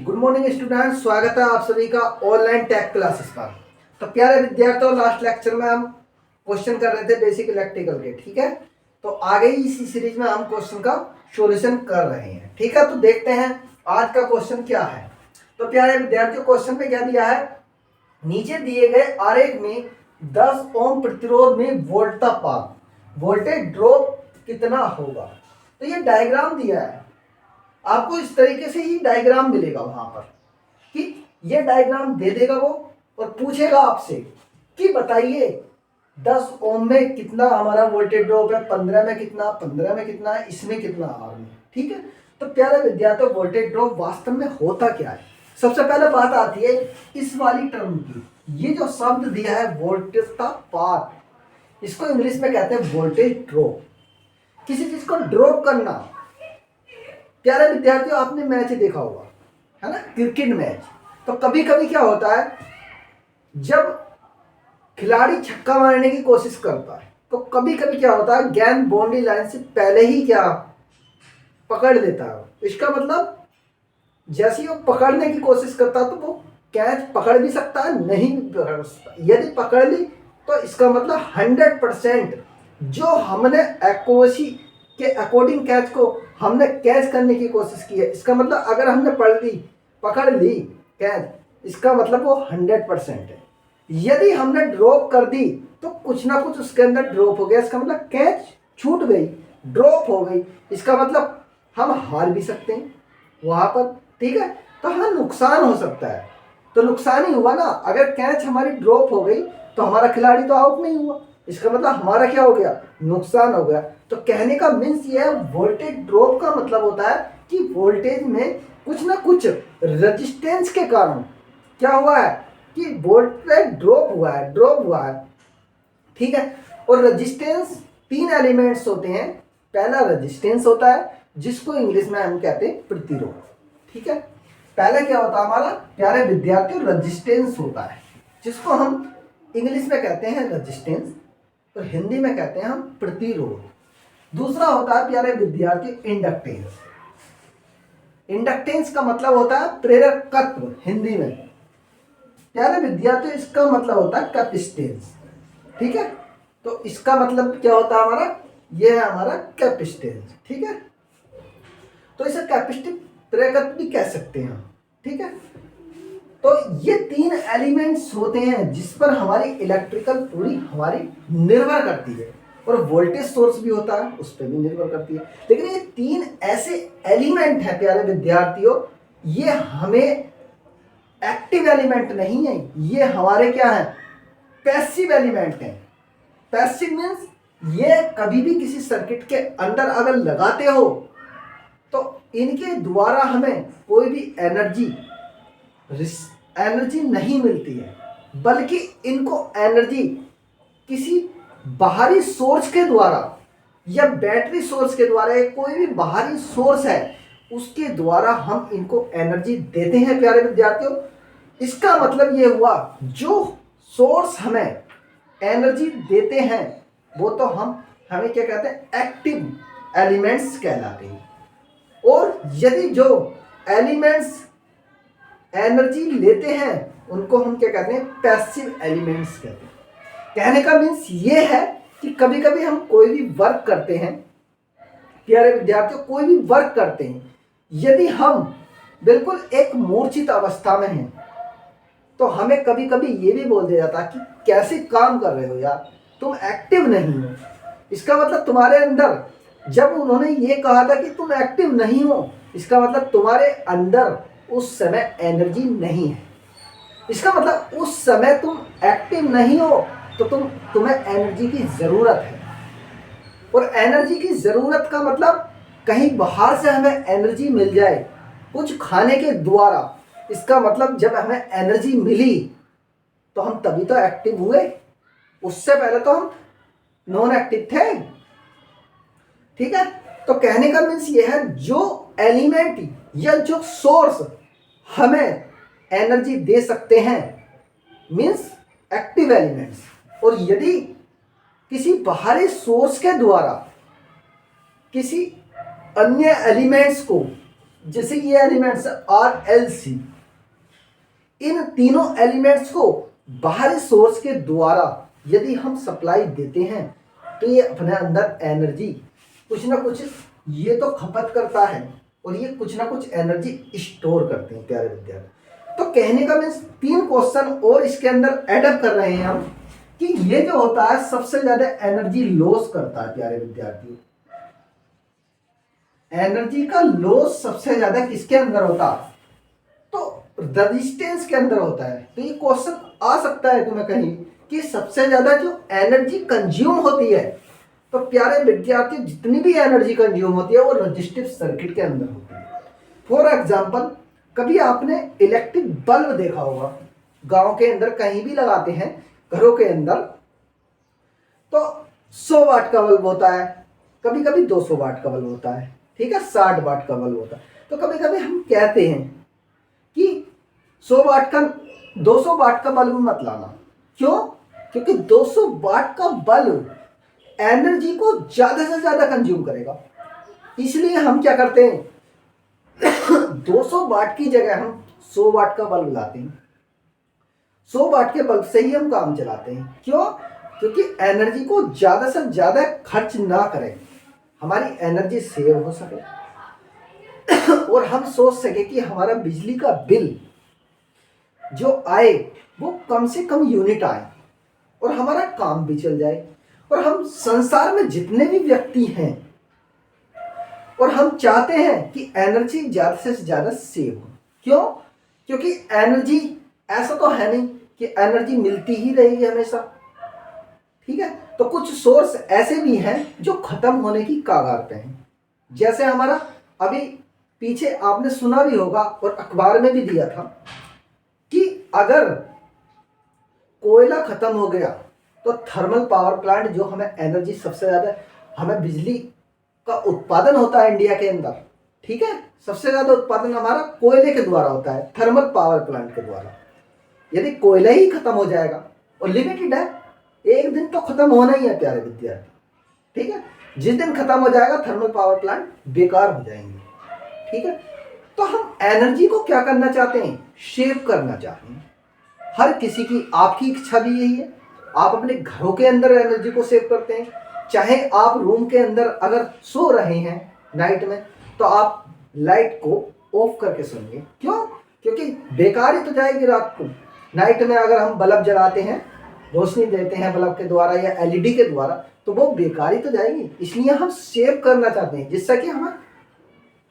Good morning student, स्वागत है आप सभी का ऑनलाइन टेक क्लासेस पर। तो प्यारे विद्यार्थियों, लास्ट लेक्चर में हम क्वेश्चन कर रहे थे बेसिक इलेक्ट्रिकल के। ठीक है, तो आगे ही इसी सीरीज में हम क्वेश्चन का सॉल्यूशन कर रहे हैं। ठीक है, तो देखते हैं आज का क्वेश्चन क्या है। तो प्यारे विद्यार्थियों, क्वेश्चन में क्या दिया है, नीचे दिए गए आरेख में 10 ओम प्रतिरोध में वोल्टेज ड्रॉप कितना होगा। तो ये डायग्राम दिया है, आपको इस तरीके से ही डायग्राम मिलेगा वहां पर कि ये डायग्राम दे देगा वो और पूछेगा आपसे कि बताइए 10 ओम में कितना हमारा वोल्टेज ड्रॉप है, 15 में कितना, 15 में कितना है, इसमें कितना आर में। ठीक है, तो प्यारे विद्यार्थियों, वोल्टेज ड्रॉप वास्तव में होता क्या है। सबसे पहले बात आती है इस वाली टर्म की। ये जो शब्द दिया है वोल्टेज का पाथ, इसको इंग्लिश में कहते हैं वोल्टेज ड्रॉप। किसी चीज को ड्रॉप करना, प्यारे विद्यार्थियों आपने मैच देखा होगा, है ना, क्रिकेट मैच। तो कभी कभी क्या होता है, जब खिलाड़ी छक्का मारने की कोशिश करता है तो कभी कभी क्या होता है, गेंद बाउंड्री लाइन से पहले ही क्या पकड़ लेता है। इसका मतलब जैसे ही वो पकड़ने की कोशिश करता है तो वो कैच पकड़ भी सकता है, नहीं भी पकड़ सकता। यदि पकड़ ली तो इसका मतलब 100% जो हमने एक्यूरेसी के अकॉर्डिंग कैच को हमने कैच करने की कोशिश की है, इसका मतलब अगर हमने पकड़ ली कैच, इसका मतलब वो 100% है। यदि हमने ड्रॉप कर दी तो कुछ ना कुछ उसके अंदर ड्रॉप हो गया, इसका मतलब कैच छूट गई, ड्रॉप हो गई, इसका मतलब हम हार भी सकते हैं वहां पर। ठीक है, तो हमें नुकसान हो सकता है। तो नुकसान ही हुआ ना, अगर कैच हमारी ड्रॉप हो गई तो हमारा खिलाड़ी तो आउट नहीं हुआ, इसका मतलब हमारा क्या हो गया, नुकसान हो गया। तो कहने का मीन्स ये है, वोल्टेज ड्रॉप का मतलब होता है कि वोल्टेज में कुछ ना कुछ रेजिस्टेंस के कारण क्या हुआ है कि वोल्टेज ड्रॉप हुआ है। ठीक है, और रेजिस्टेंस 3 एलिमेंट्स होते हैं। पहला रेजिस्टेंस होता है जिसको इंग्लिश में हम कहते हैं प्रतिरोध। ठीक है, पहले क्या होता है हमारा प्यारे विद्यार्थियों, रेजिस्टेंस होता है जिसको हम इंग्लिश में कहते हैं रेजिस्टेंस और हिंदी में कहते हैं हम प्रतिरोध। दूसरा होता है प्यारे विद्यार्थी इंडक्टेंस। इंडक्टेंस का मतलब होता है प्रेरकत्व, हिंदी में प्यारे विद्यार्थी इसका मतलब होता है कैपेसिटेंस। ठीक है, तो इसका मतलब क्या होता है हमारा, यह है हमारा कैपेसिटेंस। ठीक है, तो इसे कैपेसिटिव प्रेरकत्व भी कह सकते हैं। ठीक है, तो ये 3 एलिमेंट्स होते हैं जिस पर हमारी इलेक्ट्रिकल पूरी हमारी निर्भर करती है, और वोल्टेज सोर्स भी होता है उस पर भी निर्भर करती है। लेकिन ये 3 ऐसे एलिमेंट हैं प्यारे विद्यार्थियों, ये हमें एक्टिव एलिमेंट नहीं है, ये हमारे क्या है, पैसिव एलिमेंट हैं। पैसिव मीन्स ये कभी भी किसी सर्किट के अंदर अगर लगाते हो तो इनके द्वारा हमें कोई भी एनर्जी नहीं मिलती है, बल्कि इनको एनर्जी किसी बाहरी सोर्स के द्वारा या बैटरी सोर्स के द्वारा या कोई भी बाहरी सोर्स है उसके द्वारा हम इनको एनर्जी देते हैं। प्यारे विद्यार्थियों, इसका मतलब ये हुआ जो सोर्स हमें एनर्जी देते हैं वो तो हमें क्या कहते हैं, एक्टिव एलिमेंट्स कहलाते हैं। और यदि जो एलिमेंट्स एनर्जी लेते हैं उनको हम क्या कहते हैं, पैसिव एलिमेंट्स कहते हैं। कहने का मीन्स ये है कि कभी कभी हम कोई भी वर्क करते हैं प्यारे विद्यार्थियों, कोई भी वर्क करते हैं, यदि हम बिल्कुल एक मूर्छित अवस्था में हैं तो हमें कभी कभी ये भी बोल दिया जाता है कि कैसे काम कर रहे हो यार, तुम एक्टिव नहीं हो। इसका मतलब तुम्हारे अंदर, जब उन्होंने ये कहा था कि तुम एक्टिव नहीं हो, इसका मतलब तुम्हारे अंदर उस समय एनर्जी नहीं है। इसका मतलब उस समय तुम एक्टिव नहीं हो तो तुम्हें एनर्जी की ज़रूरत है। और एनर्जी की ज़रूरत का मतलब कहीं बाहर से हमें एनर्जी मिल जाए कुछ खाने के द्वारा, इसका मतलब जब हमें एनर्जी मिली तो हम तभी तो एक्टिव हुए, उससे पहले तो हम नॉन एक्टिव थे। ठीक है, तो कहने का मीन्स ये है, जो एलिमेंट या जो सोर्स हमें एनर्जी दे सकते हैं मीन्स एक्टिव एलिमेंट्स, और यदि किसी बाहरी सोर्स के द्वारा किसी अन्य एलिमेंट्स को जैसे ये एलिमेंट्स आर एल सी, इन तीनों एलिमेंट्स को बाहरी सोर्स के द्वारा यदि हम सप्लाई देते हैं तो ये अपने अंदर एनर्जी कुछ ना कुछ ये तो खपत करता है और ये कुछ ना कुछ एनर्जी स्टोर करते हैं प्यारे विद्यार्थी। तो कहने का मीन्स 3 क्वेश्चन और इसके अंदर एडअप कर रहे हैं हम कि ये जो होता है सबसे ज्यादा एनर्जी लॉस करता है प्यारे विद्यार्थी। एनर्जी का लॉस सबसे ज्यादा किसके अंदर होता है? तो रेजिस्टेंस के अंदर होता है। तो ये क्वेश्चन आ सकता है तुम्हें कहीं कि सबसे ज्यादा जो एनर्जी कंज्यूम होती है, तो प्यारे विद्यार्थी जितनी भी एनर्जी कंज्यूम होती है वो रजिस्टिव सर्किट के अंदर होती है। फॉर एग्जांपल, कभी आपने इलेक्ट्रिक बल्ब देखा होगा, गांव के अंदर कहीं भी लगाते हैं घरों के अंदर, तो 100 वाट का बल्ब होता है, कभी कभी 200 वाट का बल्ब होता है, ठीक है, 60 वाट का बल्ब होता है। तो कभी कभी हम कहते हैं कि 100 वाट का 200 वाट का बल्ब मत लाना। क्यों? क्योंकि 200 वाट का बल्ब एनर्जी को ज्यादा से ज्यादा कंज्यूम करेगा। इसलिए हम क्या करते हैं 200 वाट की जगह हम 100 वाट का बल्ब लाते हैं। 100 वाट के बल्ब से ही हम काम चलाते हैं। क्यों? क्योंकि एनर्जी को ज्यादा से ज्यादा खर्च ना करें, हमारी एनर्जी सेव हो सके और हम सोच सके कि हमारा बिजली का बिल जो आए वो कम से कम यूनिट आए और हमारा काम भी चल जाए और हम संसार में जितने भी व्यक्ति हैं और हम चाहते हैं कि एनर्जी ज्यादा से ज्यादा सेव हो। क्यों? क्योंकि एनर्जी ऐसा तो है नहीं कि एनर्जी मिलती ही रहेगी हमेशा, ठीक है। तो कुछ सोर्स ऐसे भी हैं जो खत्म होने की कगार पे हैं। जैसे हमारा अभी पीछे आपने सुना भी होगा और अखबार में भी दिया था कि अगर कोयला खत्म हो गया तो थर्मल पावर प्लांट जो हमें एनर्जी सबसे ज्यादा, हमें बिजली का उत्पादन होता है इंडिया के अंदर, ठीक है, सबसे ज्यादा उत्पादन हमारा कोयले के द्वारा होता है, थर्मल पावर प्लांट के द्वारा। यदि कोयला ही खत्म हो जाएगा और लिमिटेड है, एक दिन तो खत्म होना ही है प्यारे विद्यार्थी, ठीक है। जिस दिन खत्म हो जाएगा थर्मल पावर प्लांट बेकार हो जाएंगे, ठीक है। तो हम एनर्जी को क्या करना चाहते हैं? सेव करना चाहते हैं। हर किसी की, आपकी इच्छा भी यही है। आप अपने घरों के अंदर एनर्जी को सेव करते हैं, चाहे आप रूम के अंदर अगर सो रहे हैं नाइट में तो आप लाइट को ऑफ करके सोएंगे। क्यों? क्योंकि बेकार ही तो जाएगी रात को। नाइट में अगर हम बल्ब जलाते हैं, रोशनी देते हैं बल्ब के द्वारा या एलईडी के द्वारा, तो वो बेकार ही तो जाएगी। इसलिए हम सेव करना चाहते हैं, जिससे कि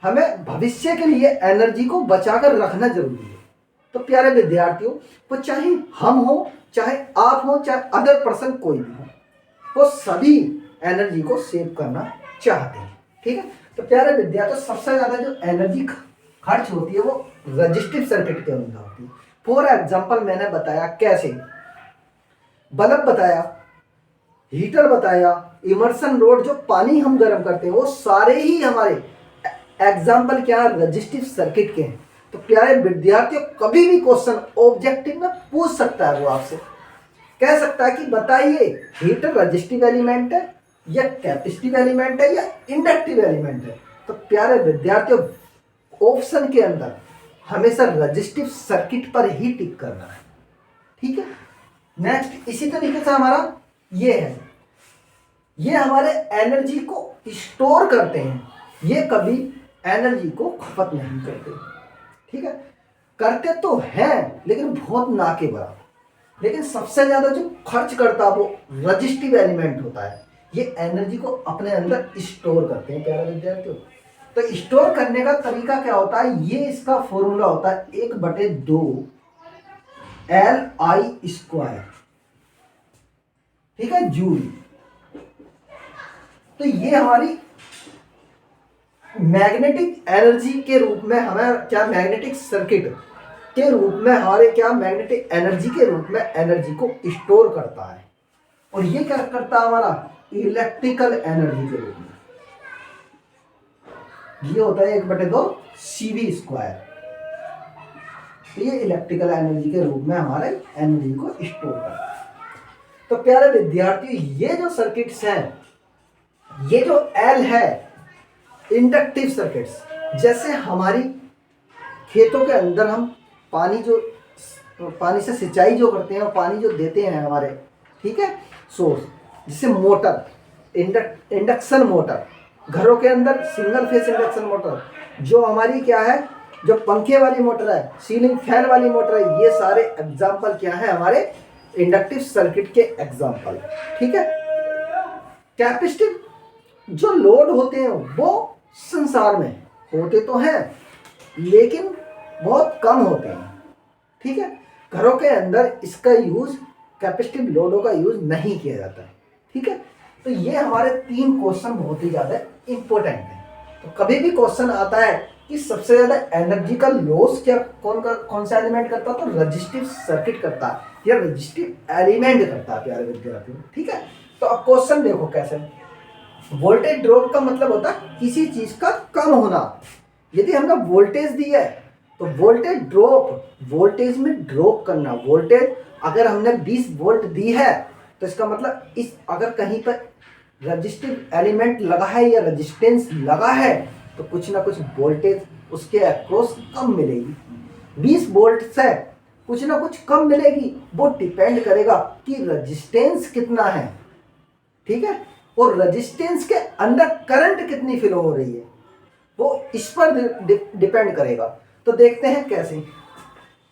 हमें भविष्य के लिए एनर्जी को बचाकर रखना जरूरी है। तो प्यारे विद्यार्थियों, वो चाहे हम हो, चाहे आप हो, चाहे अदर पर्सन कोई भी हो, वो सभी एनर्जी को सेव करना चाहते हैं, ठीक है। तो प्यारे विद्यार्थियों, सबसे ज्यादा जो एनर्जी खर्च होती है वो रजिस्टिव सर्किट के अंदर होती है। फॉर एग्जाम्पल मैंने बताया कैसे, बल्ब बताया, हीटर बताया, इमर्सन रोड जो पानी हम गर्म करते हैं, वो सारे ही हमारे एग्जाम्पल क्या है? रजिस्टिव सर्किट के हैं। तो प्यारे विद्यार्थियों, कभी भी क्वेश्चन ऑब्जेक्टिव में पूछ सकता है, वो आपसे कह सकता है कि बताइए हीटर रजिस्टिव एलिमेंट है या कैपेसिटिव एलिमेंट है या इंडक्टिव एलिमेंट है। तो प्यारे विद्यार्थियों, ऑप्शन के अंदर हमेशा रजिस्टिव सर्किट पर ही टिक करना है, ठीक है। नेक्स्ट इसी तरीके से हमारा ये है, ये हमारे एनर्जी को स्टोर करते हैं, ये कभी एनर्जी को खपत नहीं करते, ठीक है। करते तो हैं लेकिन बहुत ना के बराबर। लेकिन सबसे ज्यादा जो खर्च करता है वो रजिस्टिव एलिमेंट होता है, ये एनर्जी को अपने अंदर स्टोर करते हैं प्यारे विद्यार्थियों। तो स्टोर करने का तरीका क्या होता है? ये इसका फॉर्मूला होता है 1/2 Li², ठीक है, जूल। तो ये हमारी मैग्नेटिक एनर्जी के रूप में, हमें क्या मैग्नेटिक सर्किट के रूप में, हमारे क्या मैग्नेटिक एनर्जी के रूप में एनर्जी को स्टोर करता है। और ये क्या करता है? हमारा इलेक्ट्रिकल एनर्जी के रूप में ये होता है 1/2 CV²। तो ये इलेक्ट्रिकल एनर्जी के रूप में हमारे एनर्जी को स्टोर करता है। तो प्यारे विद्यार्थी, ये जो सर्किट्स हैं, ये जो एल है इंडक्टिव सर्किट्स, जैसे हमारी खेतों के अंदर हम पानी से सिंचाई जो करते हैं और पानी जो देते हैं हमारे, ठीक है, सोर्स, जैसे मोटर, इंडक्शन मोटर, घरों के अंदर सिंगल फेस इंडक्शन मोटर, जो हमारी क्या है, जो पंखे वाली मोटर है, सीलिंग फैन वाली मोटर है, ये सारे एग्जाम्पल क्या है हमारे इंडक्टिव सर्किट के एग्जाम्पल। ठीक है। कैपेसिटिव जो लोड होते हैं वो संसार में होते तो हैं लेकिन बहुत कम होते हैं। ठीक है। घरों के अंदर इसका यूज, कैपेसिटिव लोडों का यूज नहीं किया जाता है। ठीक है। तो ये हमारे 3 क्वेश्चन बहुत ही ज्यादा इंपॉर्टेंट है। तो कभी भी क्वेश्चन आता है कि सबसे ज्यादा एनर्जी का लॉस क्या कौन सा एलिमेंट करता है, तो रजिस्टिव सर्किट करता है या रजिस्टिव एलिमेंट करता है प्यारे विद्यार्थियों। ठीक है। तो अब क्वेश्चन देखो कैसे। वोल्टेज ड्रॉप का मतलब होता है किसी चीज का कम होना। यदि हमने वोल्टेज दी है तो वोल्टेज ड्रॉप, वोल्टेज में ड्रॉप करना। वोल्टेज अगर हमने 20 वोल्ट दी है तो इसका मतलब इस अगर कहीं पर रजिस्टिव एलिमेंट लगा है या रेजिस्टेंस लगा है तो कुछ ना कुछ वोल्टेज उसके अक्रॉस कम मिलेगी। 20 वोल्ट से कुछ ना कुछ कम मिलेगी, वो डिपेंड करेगा कि रेजिस्टेंस कितना है। ठीक है। और रेजिस्टेंस के अंदर करंट कितनी फ्लो हो रही है वो इस पर डिपेंड करेगा। तो देखते हैं कैसे।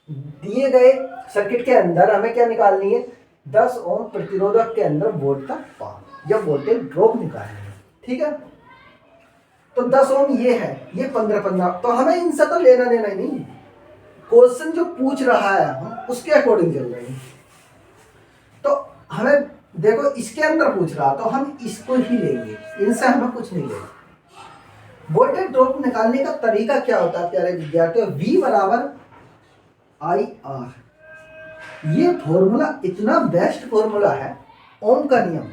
दिए गए सर्किट के अंदर हमें क्या निकालनी है, 10 ओम प्रतिरोधक के अंदर वोल्ट का पार या वोल्टेज ड्रॉप निकालनी है। ठीक है। तो 10 ओम ये है, ये 15, तो हमें इनसे तो लेना देना ही नहीं। क्वेश्चन जो पूछ रहा है हम उसके अकॉर्डिंग चल रहे हैं। तो हमें देखो इसके अंदर पूछ रहा तो हम इसको ही लेंगे, इनसे हमें कुछ नहीं लेना। वोल्टेज ड्रॉप निकालने का तरीका क्या होता है प्यारे विद्यार्थियों, V बराबर IR। ये फॉर्मूला इतना बेस्ट फॉर्मूला है, ओम का नियम।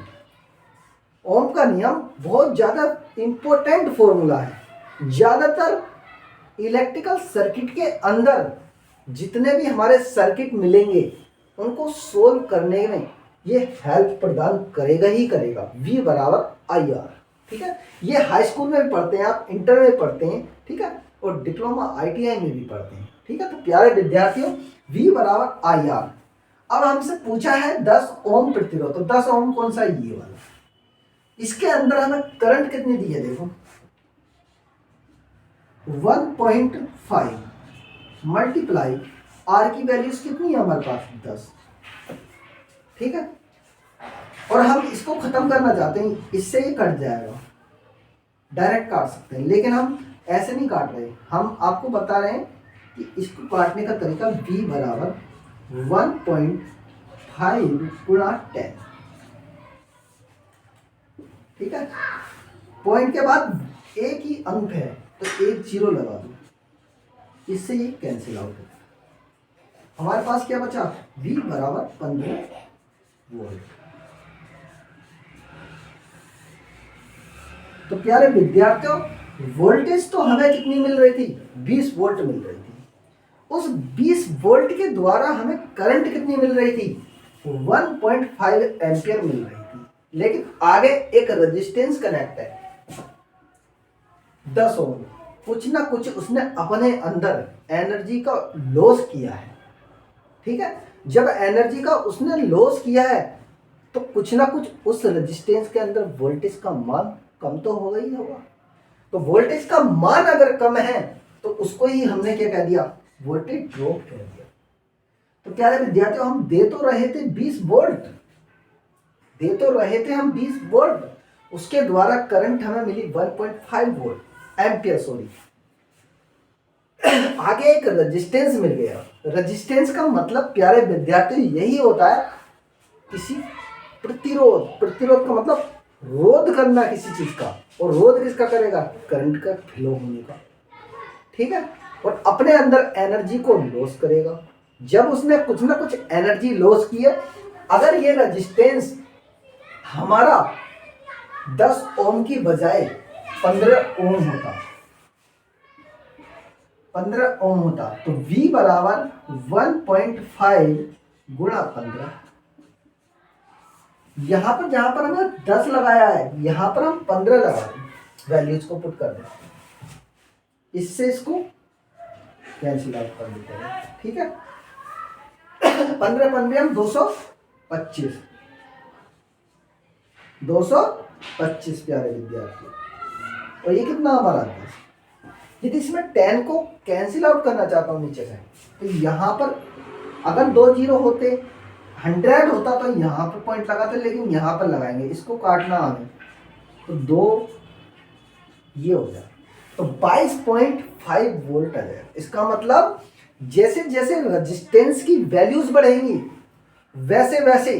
ओम का नियम बहुत ज्यादा इंपॉर्टेंट फॉर्मूला है। ज्यादातर इलेक्ट्रिकल सर्किट के अंदर जितने भी हमारे सर्किट मिलेंगे उनको सोल्व करने में ये हेल्प प्रदान करेगा ही करेगा। V बराबर IR। ठीक है। ये हाई स्कूल में भी पढ़ते हैं, आप इंटर में पढ़ते हैं। ठीक है। और डिप्लोमा ITI में भी पढ़ते हैं। ठीक है। तो प्यारे विद्यार्थियों V बराबर IR। अब हमसे पूछा है 10 ओम प्रतिरोध, तो 10 ओम कौन सा, ये वाला। इसके अंदर हमें करंट कितनी दी है, देखो 1.5 मल्टीप्लाई R की वैल्यूज कितनी है हमारे पास, 10। ठीक है। और हम इसको खत्म करना चाहते हैं, इससे ये कट जाएगा, डायरेक्ट काट सकते हैं, लेकिन हम ऐसे नहीं काट रहे। हम आपको बता रहे हैं कि इसको काटने का तरीका V बराबर 1.5 गुणा 10। ठीक है। पॉइंट के बाद एक ही अंक है तो एक 0 लगा दो, इससे ये कैंसिल आउट हो। हमारे पास क्या बचा, V बराबर 15 वोल्ट। तो प्यारे विद्यार्थियों वोल्टेज तो हमें कितनी मिल रही थी, 20 वोल्ट मिल रही थी। उस 20 वोल्ट के द्वारा हमें करंट कितनी मिल रही थी, 1.5 एम्पियर मिल रही थी। लेकिन आगे एक रेजिस्टेंस कनेक्ट है 10 ओम, कुछ ना कुछ उसने अपने अंदर एनर्जी का लॉस किया है। ठीक है। जब एनर्जी का उसने लॉस किया है तो कुछ ना कुछ उस रेजिस्टेंस के अंदर वोल्टेज का मान कम तो होगा ही होगा। तो वोल्टेज का मान अगर कम है तो उसको ही हमने क्या कह दिया, वोल्टेज ड्रॉप कह दिया। तो क्या है विद्यार्थियों, हम दे तो रहे थे 20 वोल्ट, दे तो रहे थे हम 20 वोल्ट, उसके द्वारा करंट हमें मिली 1.5 वोल्ट एम्पियर, सॉरी। आगे एक रेजिस्टेंस मिल गया। रेजिस्टेंस का मतलब प्यारे विद्यार्थी यही होता है किसी प्रतिरोध, प्रतिरोध का मतलब रोध करना किसी चीज का, और रोध किसका करेगा, करंट का फ्लो होने का। ठीक है। और अपने अंदर एनर्जी को लॉस करेगा। जब उसने कुछ ना कुछ एनर्जी लॉस की है, अगर ये रेजिस्टेंस हमारा 10 ओम की बजाय 15 ओम होता, 15 ओम होता, तो V बराबर 1.5 गुणा 15। यहां पर जहां पर हमने 10 लगाया है, यहां पर हम 15 लगा दें, वैल्यूज को पुट कर दें। इससे इसको कैंसिल आउट कर देते हैं, ठीक है। 15 पंद्रह हम 225, 225 प्यारे विद्यार्थी। और ये कितना हमारा आता है? यदि इसमें 10 को कैंसिल आउट करना चाहता हूँ नीचे से, तो यहाँ पर अगर 2 जीरो होते, 100 होता तो यहाँ पर पॉइंट लगाते, लेकिन यहाँ पर लगाएंगे, इसको काटना हमें, तो 2 ये हो जाए, तो 22.5 वोल्ट आ जाएगा। इसका मतलब जैसे जैसे रेजिस्टेंस की वैल्यूज बढ़ेंगी वैसे वैसे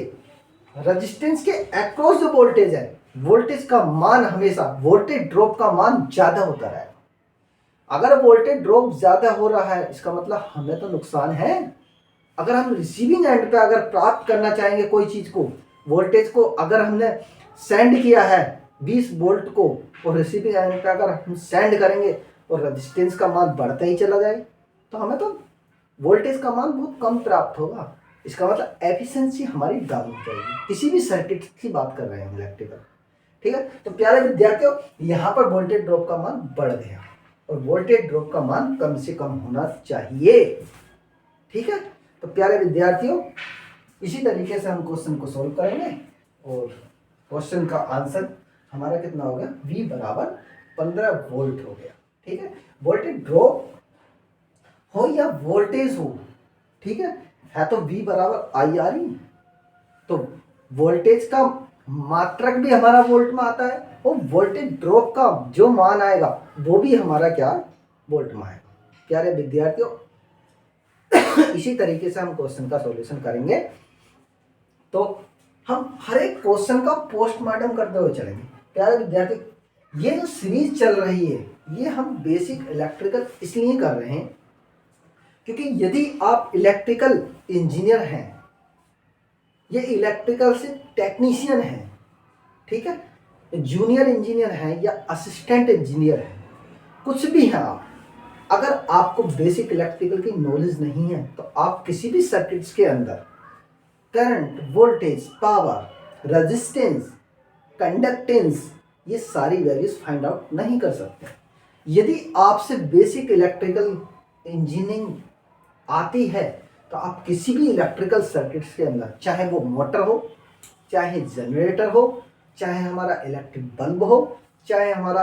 रेजिस्टेंस के अक्रॉस जो वोल्टेज है, वोल्टेज का मान हमेशा, वोल्टेज ड्रॉप का मान ज्यादा होता रहेगा। अगर वोल्टेज ड्रॉप ज्यादा हो रहा है, इसका मतलब हमें तो नुकसान है। अगर हम रिसीविंग एंड पे अगर प्राप्त करना चाहेंगे कोई चीज को, वोल्टेज को अगर हमने सेंड किया है 20 वोल्ट को, और रिसीविंग एंड पे अगर हम सेंड करेंगे और रेजिस्टेंस का मान बढ़ता ही चला जाए, तो हमें तो वोल्टेज का मान बहुत कम प्राप्त होगा। इसका मतलब एफिशिएंसी हमारी डाउन हो जाएगी। किसी भी सर्किट की बात कर रहे हैं इलेक्ट्रिकल, ठीक है। तो प्यारे विद्यार्थियों, यहाँ पर वोल्टेज ड्रॉप का मान बढ़ गया, और वोल्टेज ड्रॉप का मान कम से कम होना चाहिए, ठीक है। तो प्यारे विद्यार्थियों, इसी तरीके से हम क्वेश्चन को सोल्व करेंगे, और क्वेश्चन का आंसर हमारा कितना हो गया? V बराबर 15 वोल्ट हो गया, ठीक है। वोल्टेज ड्रॉप हो या वोल्टेज हो, ठीक है तो V बराबर IR ही, तो वोल्टेज का मात्रक भी हमारा वोल्ट में आता है, और वोल्टेज ड्रॉप का जो मान आएगा वो भी हमारा क्या? वोल्ट में आएगा। प्यारे विद्यार्थियों, इसी तरीके से हम क्वेश्चन का सॉल्यूशन करेंगे। तो हम हर एक क्वेश्चन का पोस्टमार्टम करते हुए चलेंगे। प्यारे विद्यार्थी, ये जो सीरीज चल रही है, ये हम बेसिक इलेक्ट्रिकल इसलिए कर रहे हैं क्योंकि यदि आप इलेक्ट्रिकल इंजीनियर हैं, ये इलेक्ट्रिकल से टेक्नीशियन हैं, ठीक है, जूनियर इंजीनियर हैं या असिस्टेंट इंजीनियर हैं, कुछ भी हैं आप, अगर आपको बेसिक इलेक्ट्रिकल की नॉलेज नहीं है तो आप किसी भी सर्किट्स के अंदर current, voltage, power, resistance, conductance, ये सारी वैल्यूज फाइंड आउट नहीं कर सकते। यदि आपसे बेसिक इलेक्ट्रिकल इंजीनियरिंग आती है तो आप किसी भी इलेक्ट्रिकल सर्किट्स के अंदर, चाहे वो मोटर हो, चाहे जनरेटर हो, चाहे हमारा इलेक्ट्रिक बल्ब हो, चाहे हमारा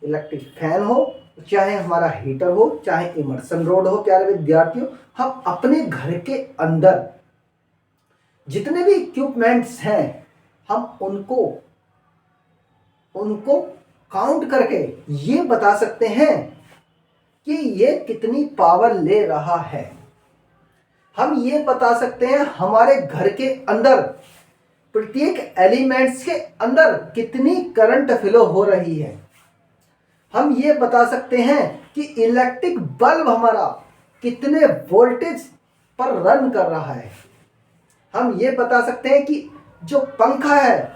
इलेक्ट्रिक फैन हो, चाहे हमारा हीटर हो, चाहे इमर्सन रोड हो, प्यारे विद्यार्थियों, हम अपने घर के अंदर जितने भी इक्विपमेंट्स हैं, हम उनको काउंट करके ये बता सकते हैं कि ये कितनी पावर ले रहा है। हम ये बता सकते हैं हमारे घर के अंदर प्रत्येक एलिमेंट्स के अंदर कितनी करंट फ्लो हो रही है। हम ये बता सकते हैं कि इलेक्ट्रिक बल्ब हमारा कितने वोल्टेज पर रन कर रहा है। हम ये बता सकते हैं कि जो पंखा है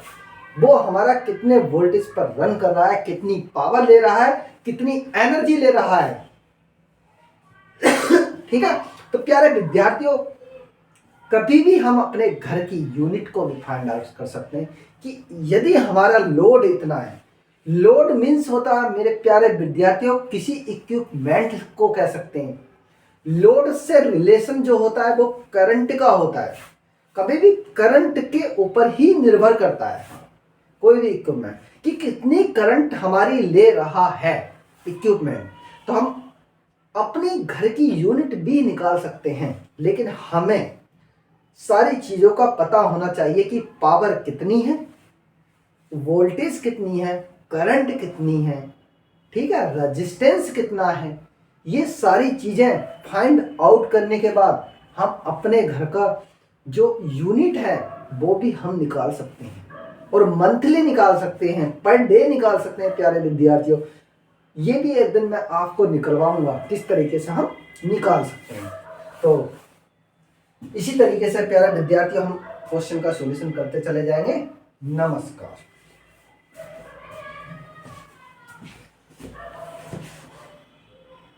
वो हमारा कितने वोल्टेज पर रन कर रहा है, कितनी पावर ले रहा है, कितनी एनर्जी ले रहा है, ठीक है। तो प्यारे विद्यार्थियों, कभी भी हम अपने घर की यूनिट को भी फाइंड आउट कर सकते हैं कि यदि हमारा लोड इतना है, लोड मीन्स होता है मेरे प्यारे विद्यार्थियों, किसी इक्विपमेंट को कह सकते हैं। लोड से रिलेशन जो होता है वो करंट का होता है, कभी भी करंट के ऊपर ही निर्भर करता है कोई भी इक्विपमेंट कि कितनी करंट हमारी ले रहा है इक्विपमेंट। तो हम अपनी घर की यूनिट भी निकाल सकते हैं, लेकिन हमें सारी चीज़ों का पता होना चाहिए कि पावर कितनी है, वोल्टेज कितनी है, करंट कितनी है, ठीक है, रेजिस्टेंस कितना है। ये सारी चीज़ें फाइंड आउट करने के बाद हम अपने घर का जो यूनिट है वो भी हम निकाल सकते हैं, और मंथली निकाल सकते हैं, पर डे निकाल सकते हैं। प्यारे विद्यार्थियों, ये भी एक दिन मैं आपको निकलवाऊंगा किस तरीके से हम निकाल सकते हैं। तो इसी तरीके से प्यारे विद्यार्थियों, हम क्वेश्चन का सॉल्यूशन करते चले जाएंगे। नमस्कार।